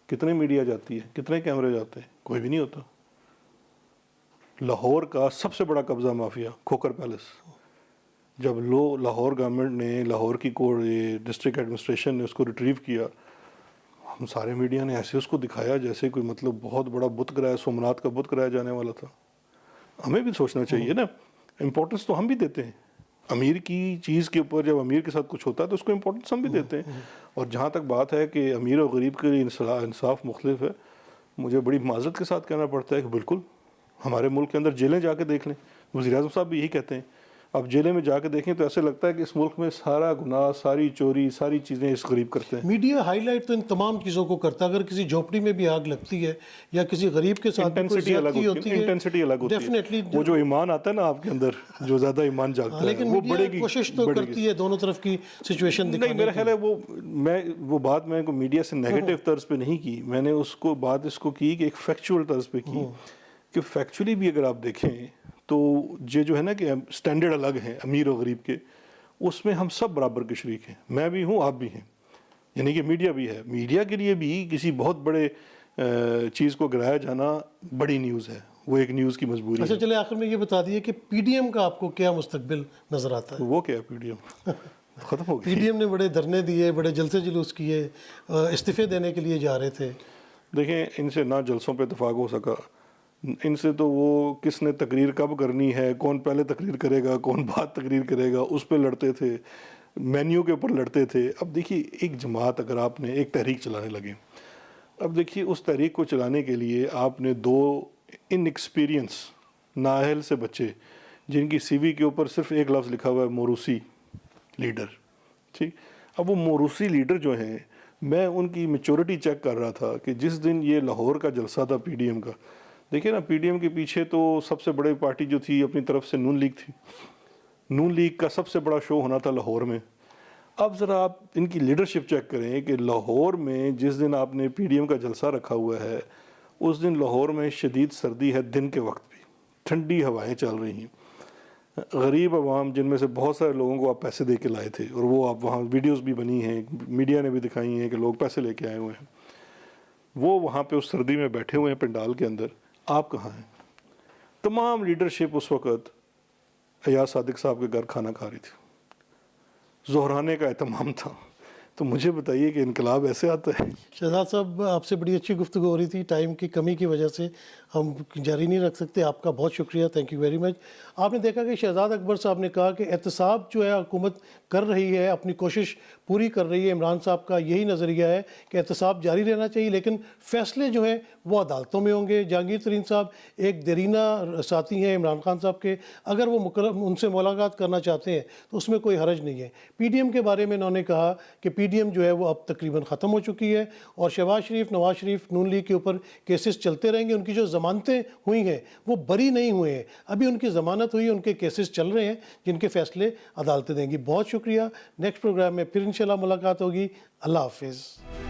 कितने मीडिया जाती है, कितने कैमरे जाते हैं? कोई भी नहीं होता। लाहौर का सबसे बड़ा कब्ज़ा माफिया खोकर पैलेस, जब लाहौर गवर्नमेंट ने, लाहौर की कोर्ट, डिस्ट्रिक्ट एडमिनिस्ट्रेशन ने उसको रिट्रीव किया, हम सारे मीडिया ने ऐसे उसको दिखाया जैसे कोई मतलब बहुत बड़ा बुत गिराया, सोमनाथ का बुत गिराया जाने वाला था। हमें भी सोचना चाहिए ना, इम्पोर्टेंस तो हम भी देते हैं अमीर की चीज़ के ऊपर। जब अमीर के साथ कुछ होता है तो उसको इम्पोर्टेंस हम भी देते हैं। और जहाँ तक बात है कि अमीर और गरीब के लिए इंसाफ मुख्तलिफ है, मुझे बड़ी माजरत के साथ कहना पड़ता है कि बिल्कुल हमारे मुल्क के अंदर जेलें जाके देख लें, वज़ीर आज़म साहब भी यही कहते हैं। अब जेलें में जाके देखें तो ऐसे लगता है कि इस मुल्क में सारा गुनाह, सारी चोरी, सारी चीज़ें इस गरीब करते हैं। मीडिया हाईलाइट तो इन तमाम चीज़ों को करता है। अगर किसी झोपड़ी में भी आग लगती है या किसी गरीब के साथ इंटेंसिटी अलग होती है, इंटेंसिटी अलग होती है। डेफिनेटली वो जो ईमान आता है ना आपके अंदर, जो ज़्यादा ईमान जागता है, लेकिन वो मीडिया बढ़ेगी, कोशिश तो करती है दोनों तरफ की सिचुएशन नहीं, दिखाने मेरा की। ख्याल है वो बात मैंने मीडिया से नेगेटिव तर्ज पे नहीं की। मैंने उसको बात इसको की कि एक फैक्चुअल तर्ज पे की कि फैक्चुअली भी अगर आप देखें तो ये जो है ना कि स्टैंडर्ड अलग है अमीर और गरीब के, उसमें हम सब बराबर के शरीक हैं। मैं भी हूँ, आप भी हैं, यानी कि मीडिया भी है। मीडिया के लिए भी किसी बहुत बड़े चीज़ को गिराया जाना बड़ी न्यूज़ है, वो एक न्यूज़ की मजबूरी अच्छा, है। चले आखिर में ये बता दिए कि पीडीएम का आपको क्या मुस्तकबिल नजर आता है? वो क्या है पीडीएम? ख़त्म हो गई। पीडीएम ने बड़े धरने दिए, बड़े जलसे जुलूस किए, इस्तीफे देने के लिए जा रहे थे। देखें, इनसे ना जलसों पे इतफाक हो सका, इनसे तो वो किसने तकरीर कब करनी है, कौन पहले तकरीर करेगा, कौन बाद तकरीर करेगा, उस पर लड़ते थे, मेन्यू के ऊपर लड़ते थे। अब देखिए, एक जमात अगर आपने एक तहरीक चलाने लगे, अब देखिए उस तहरीक को चलाने के लिए आपने दो इनएक्सपीरियंस नाअहल से बच्चे, जिनकी सीवी के ऊपर सिर्फ एक लफ्ज़ लिखा हुआ है मोरूसी लीडर, ठीक। अब वो मोरूसी लीडर जो हैं, मैं उनकी मैच्योरिटी चेक कर रहा था कि जिस दिन ये लाहौर का जलसा था पीडीएम का, देखिए ना, पीडीएम के पीछे तो सबसे बड़ी पार्टी जो थी अपनी तरफ से नून लीग थी। नून लीग का सबसे बड़ा शो होना था लाहौर में। अब ज़रा आप इनकी लीडरशिप चेक करें कि लाहौर में जिस दिन आपने पीडीएम का जलसा रखा हुआ है, उस दिन लाहौर में शदीद सर्दी है, दिन के वक्त भी ठंडी हवाएं चल रही हैं। गरीब अवाम, जिनमें से बहुत सारे लोगों को आप पैसे दे के लाए थे, और वो आप वहाँ वीडियोस भी बनी हैं, मीडिया ने भी दिखाई हैं कि लोग पैसे लेके आए हुए हैं, वो वहाँ पे उस सर्दी में बैठे हुए हैं पंडाल के अंदर। आप कहाँ हैं? तमाम लीडरशिप उस वक़्त अयाज सादिक साहब के घर खाना खा रही थी, ज़ोहराने का एहतमाम था। तो मुझे बताइए कि इनकलाब ऐसे आता है? शहजाद साहब, आपसे बड़ी अच्छी गुफ्तगू हो रही थी, टाइम की कमी की वजह से हम जारी नहीं रख सकते। आपका बहुत शुक्रिया, थैंक यू वेरी मच। आपने देखा कि शहजाद अकबर साहब ने कहा कि एहतसाब जो है हुकूमत कर रही है, अपनी कोशिश पूरी कर रही है। इमरान साहब का यही नज़रिया है कि एहतसाब जारी रहना चाहिए, लेकिन फ़ैसले जो है वो अदालतों में होंगे। जहांगीर तरीन साहब एक देरीना साथी हैं इमरान खान साहब के, अगर वो उनसे मुलाकात करना चाहते हैं तो उसमें कोई हरज नहीं है। पीडीएम के बारे में इन्होंने कहा कि पीडीएम जो है वो अब तकरीबन ख़त्म हो चुकी है और शहबाज शरीफ, नवाज शरीफ, नून लीग के ऊपर केसेस चलते रहेंगे। उनकी जो ज़मानतें हुई हैं वो बरी नहीं हुए हैं, अभी उनकी ज़मानत हुई, उनके केसेस चल रहे हैं जिनके फ़ैसले अदालतें देंगी। बहुत शुक्रिया। नेक्स्ट प्रोग्राम में फिर इंशाल्लाह मुलाकात होगी। अल्लाह हाफिज़।